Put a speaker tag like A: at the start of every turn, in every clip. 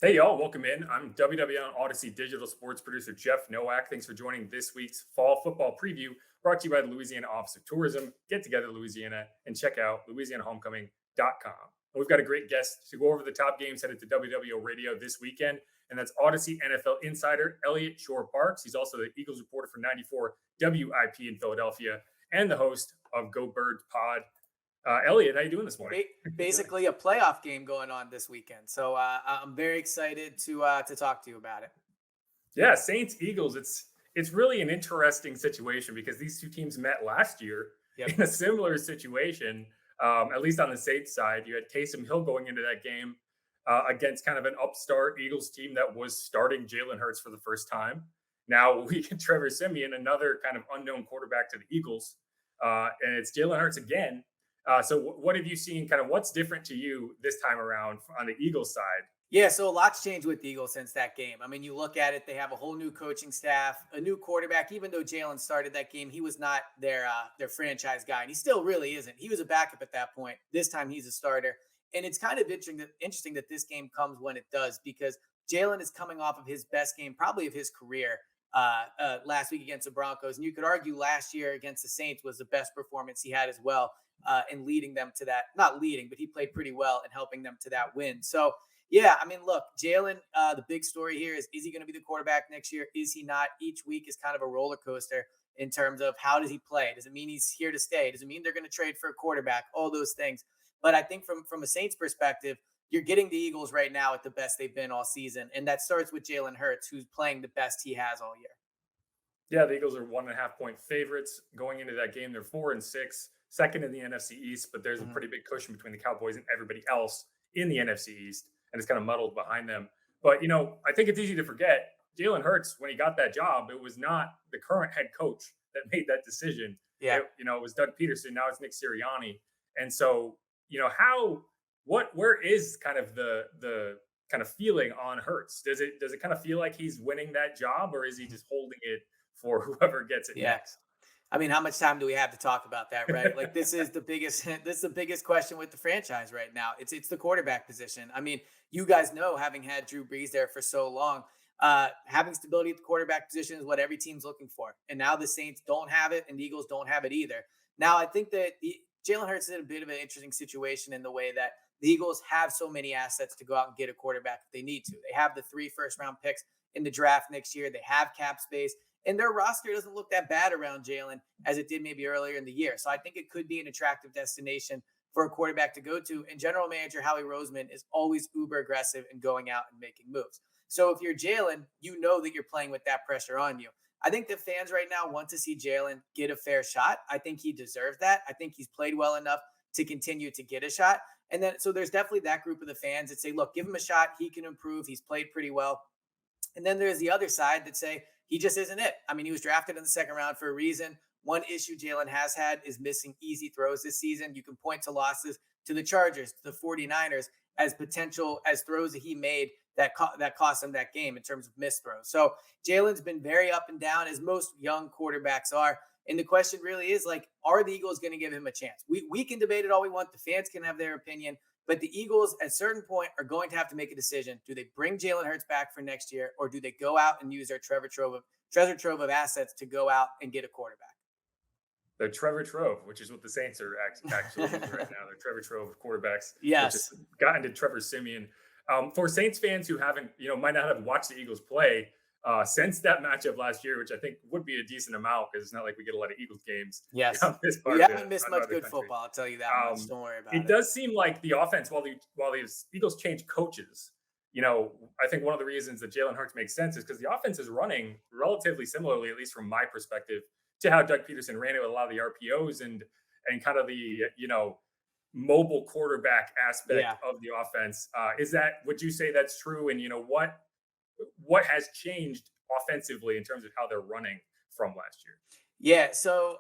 A: Hey, y'all, welcome in. I'm WWL Audacy digital sports producer Jeff Nowak. Thanks for joining this week's fall football preview brought to you by the Louisiana Office of Tourism. Get together, Louisiana, and check out louisianahomecoming.com. And we've got a great guest to go over the top games headed to WWL Radio this weekend, and that's Audacy NFL insider Eliot Shorr-Parks. He's also the Eagles reporter for 94 WIP in Philadelphia and the host of Go Birds Pod. Eliot, how you doing this morning?
B: Basically a playoff game going on this weekend. So I'm very excited to talk to you about it.
A: Yeah, Saints Eagles. It's really an interesting situation because these two teams met last year in a similar situation. At least on the Saints side, you had Taysom Hill going into that game against kind of an upstart Eagles team that was starting Jalen Hurts for the first time. Now we get Trevor Siemian, another kind of unknown quarterback to the Eagles, and it's Jalen Hurts again. So what have you seen? Kind of what's different to you this time around on the Eagles side?
B: Yeah, so a lot's changed with the Eagles since that game. I mean, you look at it; they have a whole new coaching staff, a new quarterback. Even though Jalen started that game, he was not their franchise guy, and he still really isn't. He was a backup at that point. This time, he's a starter, and it's kind of interesting that this game comes when it does because Jalen is coming off of his best game, probably of his career. Last week against the Broncos, and you could argue last year against the Saints was the best performance he had as well. And leading them to that, not leading, but he played pretty well in helping them to that win. So, yeah, I mean, look, Jalen, the big story here is he going to be the quarterback next year? Is he not? Each week is kind of a roller coaster in terms of how does he play? Does it mean he's here to stay? Does it mean they're going to trade for a quarterback? All those things. But I think from a Saints perspective, you're getting the Eagles right now at the best they've been all season. And that starts with Jalen Hurts, who's playing the best he has all year.
A: Yeah, the Eagles are 1.5 point favorites going into that game. They're 4-6, second in the NFC East, but there's a pretty big cushion between the Cowboys and everybody else in the NFC East, and it's kind of muddled behind them. But I think it's easy to forget Jalen Hurts when he got that job. It was not the current head coach that made that decision.
B: Yeah.
A: It was Doug Peterson. Now it's Nick Sirianni, and so where is kind of the kind of feeling on Hurts? Does it kind of feel like he's winning that job, or is he just holding it for whoever gets it next?
B: I mean, how much time do we have to talk about that, right? Like this is the biggest question with the franchise right now. It's the quarterback position. I mean, you guys know, having had Drew Brees there for so long, having stability at the quarterback position is what every team's looking for. And now the Saints don't have it, and the Eagles don't have it either. Now, I think that Jalen Hurts is in a bit of an interesting situation in the way that the Eagles have so many assets to go out and get a quarterback if they need to. They have the 3 first-round picks in the draft next year. They have cap space. And their roster doesn't look that bad around Jalen as it did maybe earlier in the year. So I think it could be an attractive destination for a quarterback to go to. And general manager Howie Roseman is always uber aggressive in going out and making moves. So if you're Jalen, you know that you're playing with that pressure on you. I think the fans right now want to see Jalen get a fair shot. I think he deserves that. I think he's played well enough to continue to get a shot. And then, so there's definitely that group of the fans that say, look, give him a shot. He can improve. He's played pretty well. And then there's the other side that say, he just isn't it. I mean, he was drafted in the second round for a reason. One issue Jalen has had is missing easy throws this season. You can point to losses to the Chargers, to the 49ers as potential as throws that he made that cost him that game in terms of missed throws. So Jalen's been very up and down, as most young quarterbacks are. And the question really is, like, are the Eagles going to give him a chance? We can debate it all we want. The fans can have their opinion. But the Eagles, at a certain point, are going to have to make a decision. Do they bring Jalen Hurts back for next year, or do they go out and use their treasure trove of assets to go out and get a quarterback?
A: The Trevor Trove, which is what the Saints are actually using right now. They're Trevor Trove of quarterbacks.
B: Yes.
A: Just gotten to Trevor Siemian. For Saints fans who haven't, might not have watched the Eagles play since that matchup last year, which I think would be a decent amount because it's not like we get a lot of Eagles games.
B: Yes. We haven't missed much good football. I'll tell you that much. Don't worry about it.
A: It does seem like the offense, while the Eagles change coaches, I think one of the reasons that Jalen Hurts makes sense is because the offense is running relatively similarly, at least from my perspective, to how Doug Peterson ran it with a lot of the RPOs and kind of the, mobile quarterback aspect of the offense. Would you say that's true? And, what has changed offensively in terms of how they're running from last year?
B: Yeah, so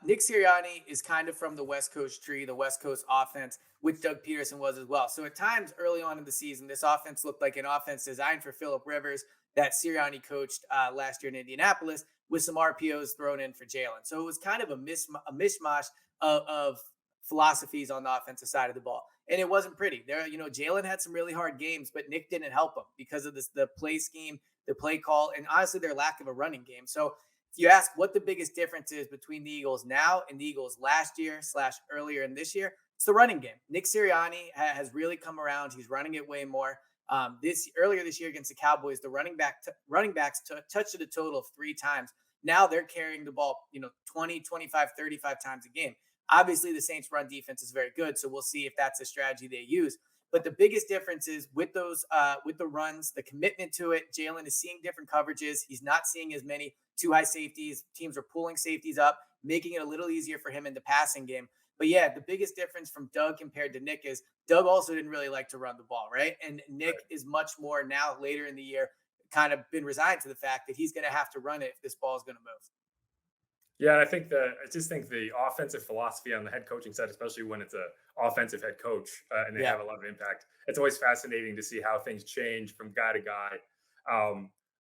B: Nick Sirianni is kind of from the West Coast tree, the West Coast offense, which Doug Peterson was as well. So at times early on in the season, this offense looked like an offense designed for Phillip Rivers that Sirianni coached last year in Indianapolis with some RPOs thrown in for Jalen. So it was kind of a mishmash of philosophies on the offensive side of the ball. And it wasn't pretty. Jalen had some really hard games, but Nick didn't help him because of the play scheme, the play call, and honestly, their lack of a running game. So if you ask what the biggest difference is between the Eagles now and the Eagles last year / earlier in this year, it's the running game. Nick Sirianni has really come around. He's running it way more. Earlier this year against the Cowboys, the running backs touched it a total of 3 times. Now they're carrying the ball, 20, 25, 35 times a game. Obviously, the Saints' run defense is very good, so we'll see if that's a strategy they use. But the biggest difference is with the runs, the commitment to it. Jalen is seeing different coverages. He's not seeing as many too high safeties. Teams are pulling safeties up, making it a little easier for him in the passing game. But yeah, the biggest difference from Doug compared to Nick is Doug also didn't really like to run the ball, right? And Nick is much more now later in the year kind of been resigned to the fact that he's going to have to run it if this ball is going to move.
A: Yeah, and I just think the offensive philosophy on the head coaching side, especially when it's an offensive head coach and they have a lot of impact, it's always fascinating to see how things change from guy to guy.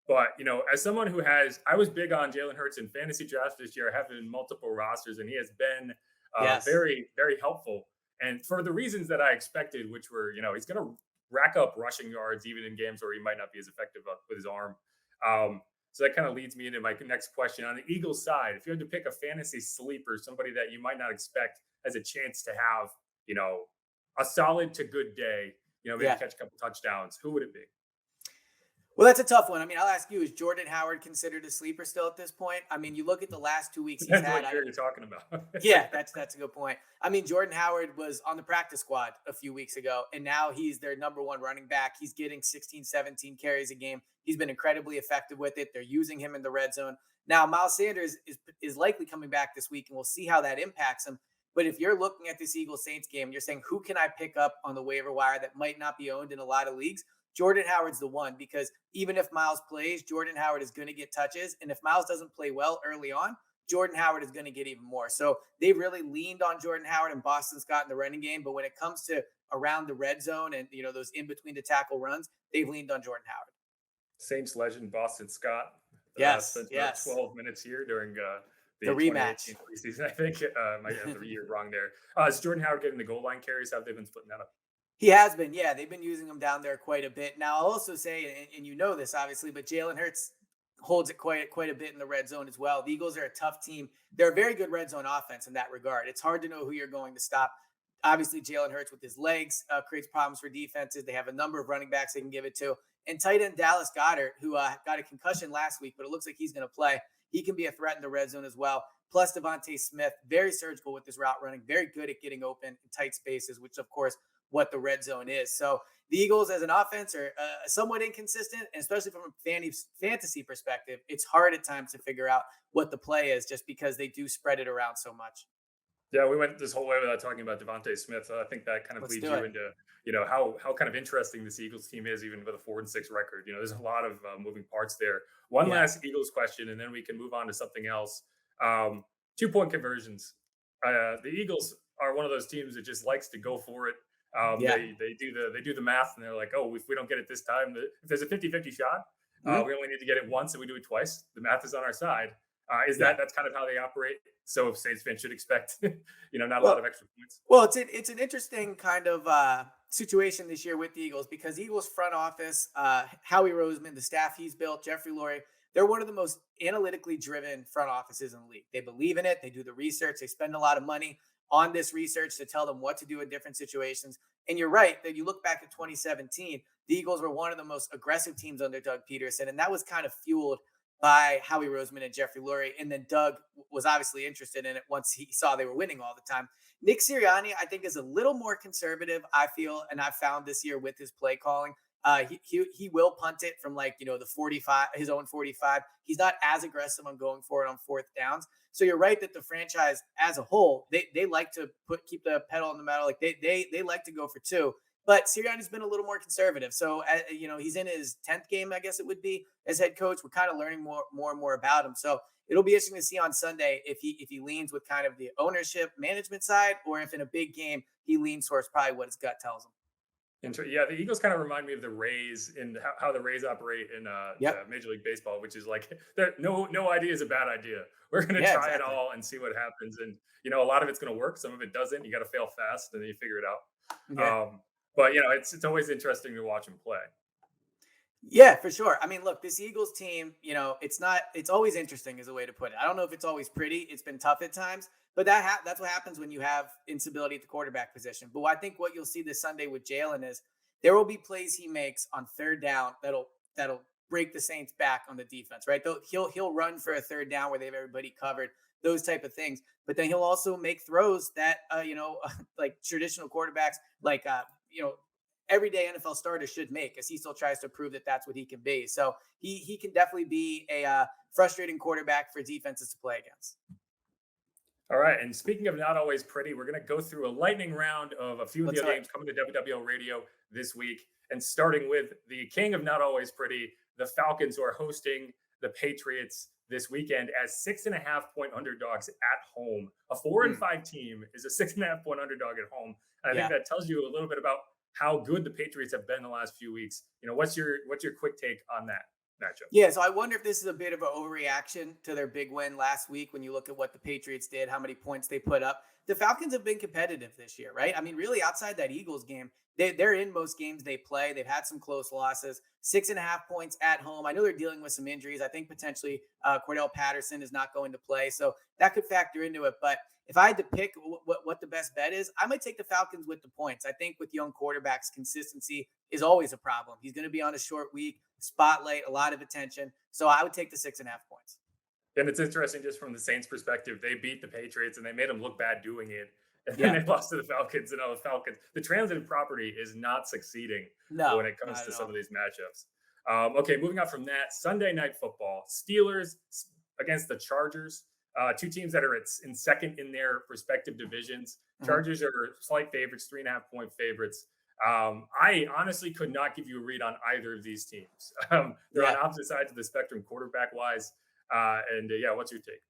A: But as someone I was big on Jalen Hurts in fantasy drafts this year. I have him in multiple rosters, and he has been very, very helpful. And for the reasons that I expected, which were, he's going to rack up rushing yards even in games where he might not be as effective with his arm. So that kind of leads me into my next question. On the Eagles side, if you had to pick a fantasy sleeper, somebody that you might not expect has a chance to have, a solid to good day, maybe catch a couple touchdowns, who would it be?
B: Well, that's a tough one. I mean, I'll ask you, is Jordan Howard considered a sleeper still at this point? I mean, you look at the last 2 weeks he's had.
A: What you're talking about.
B: Yeah, that's a good point. I mean, Jordan Howard was on the practice squad a few weeks ago, and now he's their number 1 running back. He's getting 16, 17 carries a game. He's been incredibly effective with it. They're using him in the red zone. Now, Miles Sanders is likely coming back this week, and we'll see how that impacts him. But if you're looking at this Eagles-Saints game, and you're saying, who can I pick up on the waiver wire that might not be owned in a lot of leagues? Jordan Howard's the one, because even if Miles plays, Jordan Howard is going to get touches. And if Miles doesn't play well early on, Jordan Howard is going to get even more. So they really leaned on Jordan Howard, and Boston Scott in the running game. But when it comes to around the red zone and, those in between the tackle runs, they've leaned on Jordan Howard.
A: Saints legend Boston Scott. Spent 12 minutes here during the
B: rematch
A: preseason. I think might have the year wrong there. Is Jordan Howard getting the goal line carries? How have they been splitting that up?
B: He has been. Yeah, they've been using him down there quite a bit. Now, I'll also say, and you know this obviously, but Jalen Hurts holds it quite a bit in the red zone as well. The Eagles are a tough team. They're a very good red zone offense in that regard. It's hard to know who you're going to stop. Obviously, Jalen Hurts with his legs creates problems for defenses. They have a number of running backs they can give it to. And tight end Dallas Goedert, who got a concussion last week, but it looks like he's going to play. He can be a threat in the red zone as well. Plus Devontae Smith, very surgical with his route running, very good at getting open in tight spaces, which of course what the red zone is. So the Eagles as an offense are somewhat inconsistent, and especially from a fantasy perspective, it's hard at times to figure out what the play is just because they do spread it around so much.
A: Yeah, we went this whole way without talking about Devontae Smith. I think that kind of leads you into, how kind of interesting this Eagles team is, even with a 4-6 record. There's a lot of moving parts there. One last Eagles question, and then we can move on to something else. 2-point conversions. The Eagles are one of those teams that just likes to go for it. They do the math, and they're like, oh, if we don't get it this time, if there's a 50-50 shot, we only need to get it once, and we do it twice. The math is on our side. That's kind of how they operate. So if Saints fans should expect, not a lot of extra points.
B: Well, it's an interesting kind of situation this year with the Eagles, because Eagles front office, Howie Roseman, the staff he's built, Jeffrey Lurie, they're one of the most analytically driven front offices in the league. They believe in it. They do the research. They spend a lot of money on this research to tell them what to do in different situations. And you're right that you look back at 2017, the Eagles were one of the most aggressive teams under Doug Peterson. And that was kind of fueled by Howie Roseman and Jeffrey Lurie. And then Doug was obviously interested in it once he saw they were winning all the time. Nick Sirianni, I think, is a little more conservative, I feel, and I've found this year with his play calling. He will punt it from the 45, his own 45. He's not as aggressive on going for it on 4th downs. So you're right that the franchise as a whole, they like to keep the pedal on the metal. Like they like to go for 2. But Sirianni's been a little more conservative. So, he's in his 10th game, I guess it would be, as head coach. We're kind of learning more and more about him. So it'll be interesting to see on Sunday if he leans with kind of the ownership management side, or if in a big game he leans towards probably what his gut tells him.
A: Yeah, the Eagles kind of remind me of the Rays and how the Rays operate in
B: Yep.
A: Major League Baseball, which is like no idea is a bad idea. We're going to
B: Yeah,
A: try it
B: exactly.
A: all and see what happens. And a lot of it's going to work, some of it doesn't. You got to fail fast, and then you figure it out.
B: Yeah.
A: But it's always interesting to watch them play.
B: Yeah, for sure. I mean, look, this Eagles team, it's always interesting is a way to put it. I don't know if it's always pretty. It's been tough at times, but that's what happens when you have instability at the quarterback position. But I think what you'll see this Sunday with Jalen is there will be plays he makes on third down that'll break the Saints back on the defense, right? He'll run for a third down where they have everybody covered, those type of things. But then he'll also make throws that like traditional quarterbacks, like everyday NFL starter should make, as he still tries to prove that that's what he can be. So he can definitely be a frustrating quarterback for defenses to play against.
A: All right. And speaking of not always pretty, we're going to go through a lightning round of a few of the
B: Let's
A: other
B: start.
A: games coming to WWL Radio this week. And starting with the king of not always pretty, the Falcons, who are hosting the Patriots this weekend as 6.5-point underdogs at home. A 4-5 team is a 6.5-point underdog at home. And I think
B: Yeah.
A: that tells you a little bit about how good the Patriots have been the last few weeks. What's your quick take on that matchup?
B: Yeah, so I wonder if this is a bit of an overreaction to their big win last week when you look at what the Patriots did, how many points they put up. The Falcons have been competitive this year, right? I mean, really, outside that Eagles game, they're in most games they play. They've had some close losses, 6.5 points at home. I know they're dealing with some injuries. I think potentially Cordell Patterson is not going to play. So that could factor into it. But if I had to pick what the best bet is, I might take the Falcons with the points. I think with young quarterbacks, consistency is always a problem. He's going to be on a short week, spotlight, a lot of attention. So I would take the 6.5 points.
A: And it's interesting just from the Saints' perspective. They beat the Patriots and they made them look bad doing it. And then
B: Yeah.
A: they lost to the Falcons. And the Falcons, the transitive property is not succeeding
B: No,
A: when it comes
B: not
A: to
B: at
A: some
B: all.
A: of these matchups. Okay, moving on from that, Sunday Night Football, Steelers against the Chargers. Two teams that are in second in their respective divisions.
B: Mhm.
A: Chargers are slight favorites, 3.5-point favorites. I honestly could not give you a read on either of these teams. They're on
B: Yeah.
A: opposite sides of the spectrum, quarterback wise. Yeah, what's your take?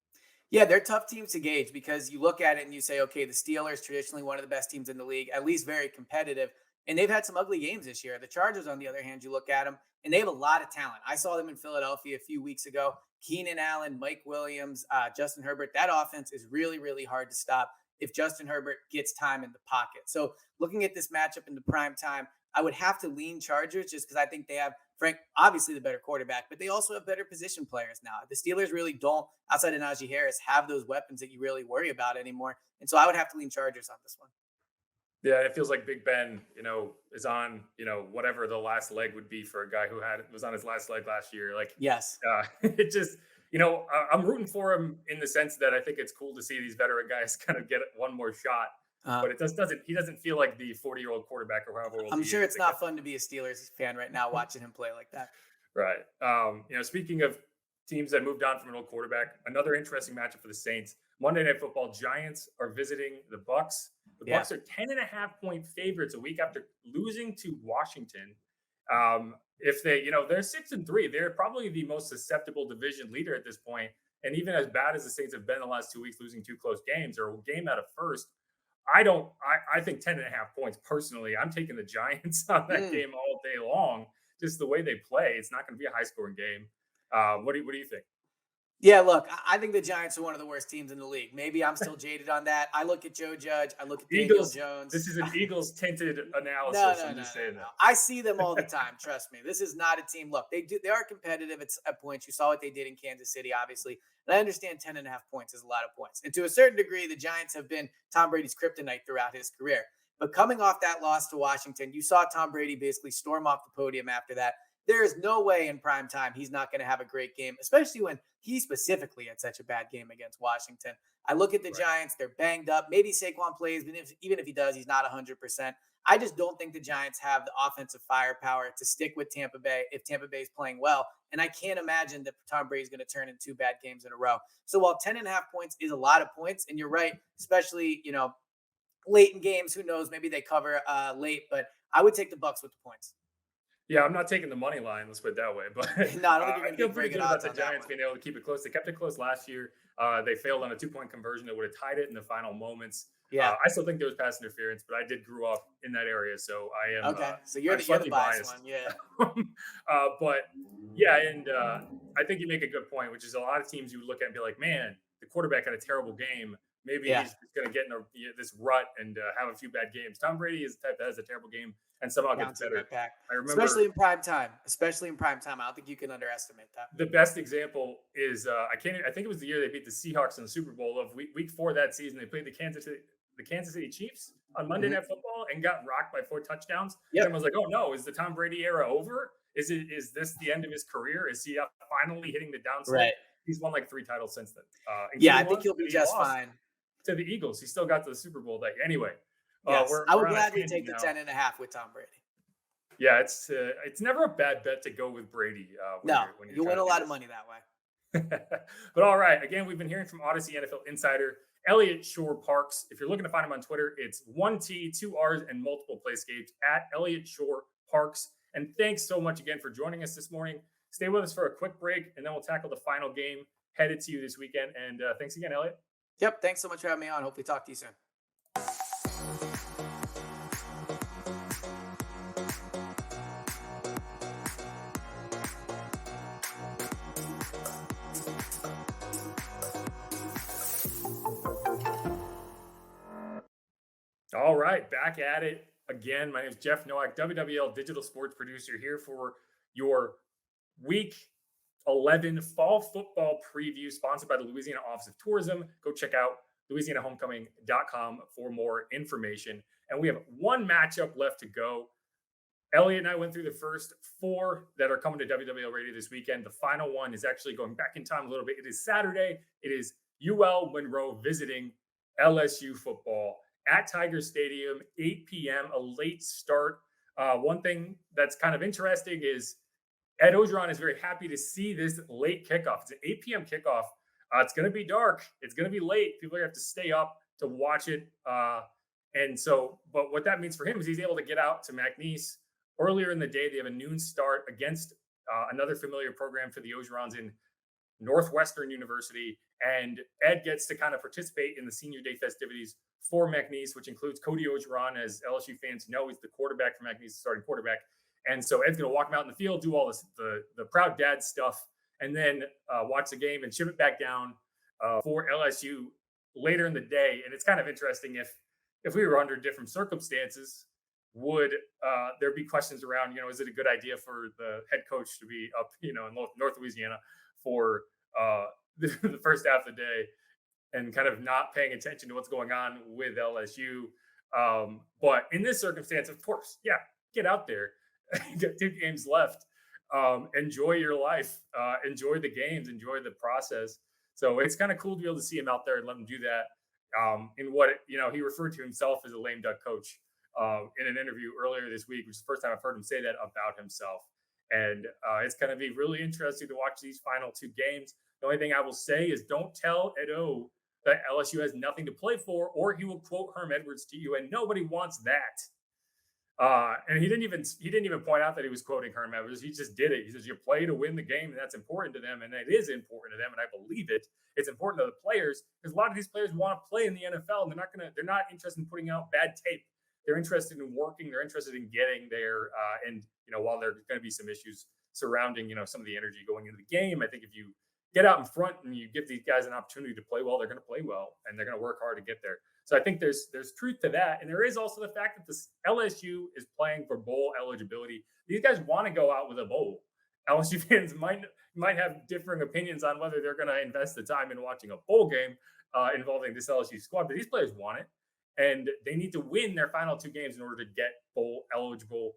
B: Yeah, they're tough teams to gauge because you look at it and you say, okay, the Steelers, traditionally one of the best teams in the league, at least very competitive. And they've had some ugly games this year. The Chargers, on the other hand, you look at them and they have a lot of talent. I saw them in Philadelphia a few weeks ago. Keenan Allen, Mike Williams, Justin Herbert. That offense is really, really hard to stop if Justin Herbert gets time in the pocket. So looking at this matchup in the prime time, I would have to lean Chargers just because I think they have Frank, obviously the better quarterback, but they also have better position players now. The Steelers really don't, outside of Najee Harris, have those weapons that you really worry about anymore. And so I would have to lean Chargers on this one.
A: Yeah, it feels like Big Ben, is on, whatever the last leg would be for a guy who was on his last leg last year. Like,
B: Yes.
A: it just, I'm rooting for him in the sense that I think it's cool to see these veteran guys kind of get one more shot.
B: Uh,
A: But he doesn't feel like the 40-year-old quarterback or however old
B: I'm
A: he
B: sure
A: is.
B: it's not fun to be a Steelers fan right now watching him play like that.
A: Right. Speaking of teams that moved on from an old quarterback, another interesting matchup for the Saints. Monday Night Football, Giants are visiting the Bucks. The
B: Yeah.
A: Bucks are 10.5-point favorites a week after losing to Washington. If they're 6-3, they're probably the most susceptible division leader at this point. And even as bad as the Saints have been the last 2 weeks, losing two close games or a game out of first, I think 10.5 points personally. I'm taking the Giants on that
B: Mm.
A: game all day long. Just the way they play, it's not going to be a high scoring game. What do you think?
B: Yeah, look, I think the Giants are one of the worst teams in the league. Maybe I'm still jaded on that. I look at Joe Judge, I look at Daniel
A: Eagles.
B: Jones.
A: This is an Eagles tinted analysis.
B: No,
A: I'm just saying
B: no.
A: that.
B: I see them all the time. Trust me. This is not a team. Look, they are competitive at points. You saw what they did in Kansas City, obviously. And I understand 10.5 points is a lot of points. And to a certain degree, the Giants have been Tom Brady's kryptonite throughout his career. But coming off that loss to Washington, you saw Tom Brady basically storm off the podium after that. There is no way in prime time he's not going to have a great game, especially when he specifically had such a bad game against Washington. I look at the
A: Right.
B: Giants, they're banged up. Maybe Saquon plays, but even if he does, he's not 100%. I just don't think the Giants have the offensive firepower to stick with Tampa Bay if Tampa Bay is playing well. And I can't imagine that Tom Brady is going to turn in two bad games in a row. So while 10.5 points is a lot of points, and you're right, especially, late in games, who knows, maybe they cover late, but I would take the Bucks with the points.
A: Yeah, I'm not taking the money line. Let's put it that way. But
B: No, I don't think you're
A: I
B: going to
A: feel
B: get very
A: pretty
B: good
A: good about
B: odds
A: the
B: on that
A: Giants
B: one.
A: being able to keep it close. They kept it close last year. They failed on a 2-point conversion that would have tied it in the final moments.
B: Yeah.
A: I still think there was pass interference, but I did grow up in that area, so I am
B: Okay. So
A: I'm
B: you're the
A: slightly
B: biased
A: biased.
B: one. Yeah.
A: But yeah, and I think you make a good point, which is a lot of teams you look at and be like, man, the quarterback had a terrible game. Maybe
B: Yeah.
A: he's just going to get in this rut and have a few bad games. Tom Brady is the type that has a terrible game and somehow gets
B: Bounces
A: better.
B: right back.
A: I
B: Especially
A: remember
B: in prime time. Especially in prime time. I don't think you can underestimate that.
A: the best example is I think it was the year they beat the Seahawks in the Super Bowl of week 4 that season. They played the Kansas City Chiefs on Monday
B: Mhm.
A: Night Football and got rocked by 4 touchdowns. And
B: Yep.
A: everyone was like, "Oh no, is the Tom Brady era over? Is this the end of his career? Is he finally hitting the downslope?"
B: Right.
A: He's won like 3 titles since then,
B: Yeah, I
A: including
B: think
A: one
B: he'll be
A: that he
B: just
A: lost
B: fine.
A: to the Eagles. He still got to the Super Bowl that year. Anyway,
B: Yes. I
A: we're
B: would
A: on a
B: gladly
A: tangent
B: take the
A: now.
B: 10.5 with Tom Brady.
A: Yeah, it's never a bad bet to go with Brady
B: No,
A: when you're
B: you
A: trying
B: win a
A: to do
B: lot of
A: this.
B: money that way.
A: But all right, again, we've been hearing from Audacy NFL insider Eliot Shorr-Parks. If you're looking to find him on Twitter, it's 1T, 2 R's, and multiple playscapes at Eliot Shorr-Parks. And thanks so much again for joining us this morning. Stay with us for a quick break, and then we'll tackle the final game headed to you this weekend. And thanks again, Eliot.
B: Yep. Thanks so much for having me on. Hopefully talk to you soon.
A: All right, back at it again. My name is Jeff Nowak, WWL digital sports producer, here for your Week 11 fall football preview, sponsored by the Louisiana Office of Tourism. Go check out louisianahomecoming.com for more information. And we have one matchup left to go. Eliot and I went through the first 4 that are coming to WWL Radio this weekend. The final one is actually going back in time a little bit. It is Saturday. It is UL Monroe visiting LSU football at Tiger Stadium, 8 p.m., a late start. One thing that's kind of interesting is Ed Orgeron is very happy to see this late kickoff. It's an 8 p.m. kickoff. It's going to be dark. It's going to be late. People are going to have to stay up to watch it. But what that means for him is he's able to get out to McNeese earlier in the day. They have a noon start against another familiar program for the Orgerons in Northwestern University. And Ed gets to kind of participate in the senior day festivities for McNeese, which includes Cody Orgeron. As LSU fans know, he's the quarterback for McNeese, starting quarterback. And so Ed's going to walk him out in the field, do all this, the proud dad stuff, and then watch the game and ship it back down for LSU later in the day. And it's kind of interesting if we were under different circumstances, would there be questions around, is it a good idea for the head coach to be up, in North Louisiana for the first half of the day and kind of not paying attention to what's going on with LSU. But in this circumstance, of course, yeah, get out there. Got 2 games left. Enjoy your life. Enjoy the games. Enjoy the process. So it's kind of cool to be able to see him out there and let him do that. In what he referred to himself as a lame duck coach in an interview earlier this week, which is the first time I've heard him say that about himself. And it's going to be really interesting to watch these final 2 games. The only thing I will say is don't tell Ed O that LSU has nothing to play for, or he will quote Herm Edwards to you, and nobody wants that. And he didn't even point out that he was quoting Herm Edwards. He just did it. He says you play to win the game, and that's important to them, and it is important to them, and I believe it. It's important to the players because a lot of these players want to play in the NFL, and they're not interested in putting out bad tape. They're interested in working. They're interested in getting there. And while there's going to be some issues surrounding some of the energy going into the game, I think if you get out in front and you give these guys an opportunity to play well, they're going to play well, and they're going to work hard to get there. So I think there's truth to that. And there is also the fact that this LSU is playing for bowl eligibility. These guys want to go out with a bowl. LSU fans might have differing opinions on whether they're going to invest the time in watching a bowl game involving this LSU squad, but these players want it. And they need to win their final 2 games in order to get bowl eligible.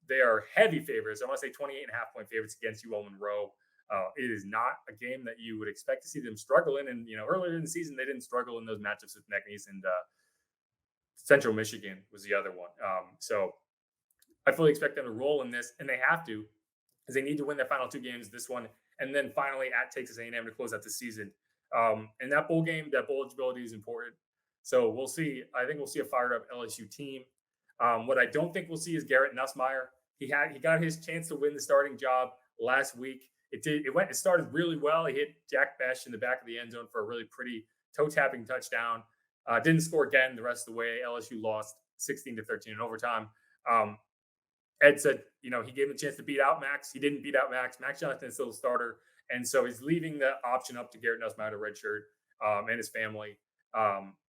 A: They are heavy favorites. I want to say 28.5-point favorites against UL Monroe. It is not a game that you would expect to see them struggle in. And, earlier in the season, they didn't struggle in those matchups with McNeese, and Central Michigan was the other one. So I fully expect them to roll in this, and they have to, because they need to win their final 2 games, this one, and then finally at Texas A&M to close out the season. And that bowl game, that bowl eligibility is important. So we'll see. I think we'll see a fired up LSU team. What I don't think we'll see is Garrett Nussmeier. He got his chance to win the starting job last week. It started really well. He hit Jack Besh in the back of the end zone for a really pretty toe tapping touchdown. Didn't score again the rest of the way. LSU lost 16-13 in overtime. Ed said, he gave him a chance to beat out Max. He didn't beat out Max. Max Johnson is still a starter. And so he's leaving the option up to Garrett Nussmeier, redshirt, and his family.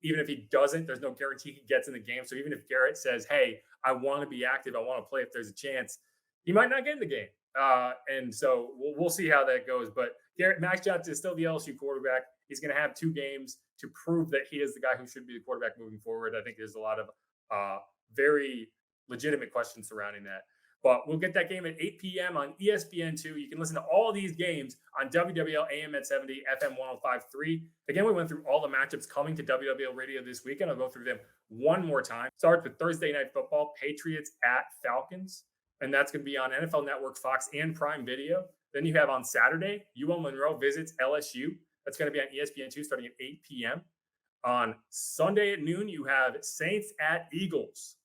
A: Even if he doesn't, there's no guarantee he gets in the game. So even if Garrett says, hey, I want to be active, I want to play if there's a chance, he might not get in the game. And so we'll see how that goes. But Max Johnson is still the LSU quarterback. He's going to have 2 games to prove that he is the guy who should be the quarterback moving forward. I think there's a lot of very legitimate questions surrounding that. But we'll get that game at 8 p.m. on ESPN2. You can listen to all these games on WWL AM at 70, FM 105.3. Again, we went through all the matchups coming to WWL Radio this weekend. I'll go through them one more time. Starts with Thursday Night Football, Patriots at Falcons. And that's going to be on NFL Network, Fox, and Prime Video. Then you have on Saturday, UL Monroe visits LSU. That's going to be on ESPN2 starting at 8 p.m. On Sunday at noon, you have Saints at Eagles.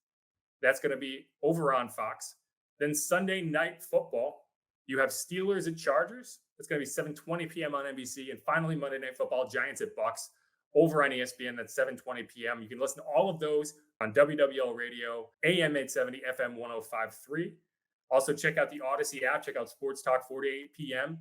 A: That's going to be over on Fox. Then Sunday Night Football, you have Steelers at Chargers. That's going to be 7:20 p.m. on NBC. And finally, Monday Night Football, Giants at Bucks over on ESPN. That's 7:20 p.m. You can listen to all of those on WWL Radio, AM 870, FM 105.3. Also, check out the Audacy app. Check out Sports Talk 48 p.m.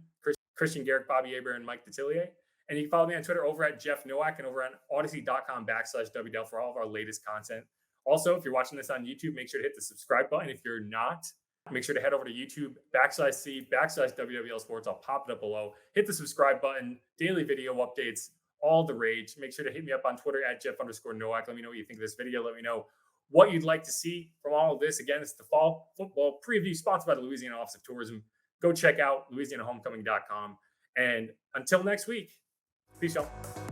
A: Christian Garrick, Bobby Aber, and Mike Detillier. And you can follow me on Twitter over at Jeff Nowak and over on Audacy.com/WWL for all of our latest content. Also, if you're watching this on YouTube, make sure to hit the subscribe button. If you're not, make sure to head over to YouTube, /C/WWL Sports. I'll pop it up below. Hit the subscribe button, daily video updates, all the rage. Make sure to hit me up on Twitter at Jeff_Nowak. Let me know what you think of this video. Let me know what you'd like to see from all of this. Again, it's the fall football preview sponsored by the Louisiana Office of Tourism. Go check out LouisianaHomecoming.com. And until next week, peace out.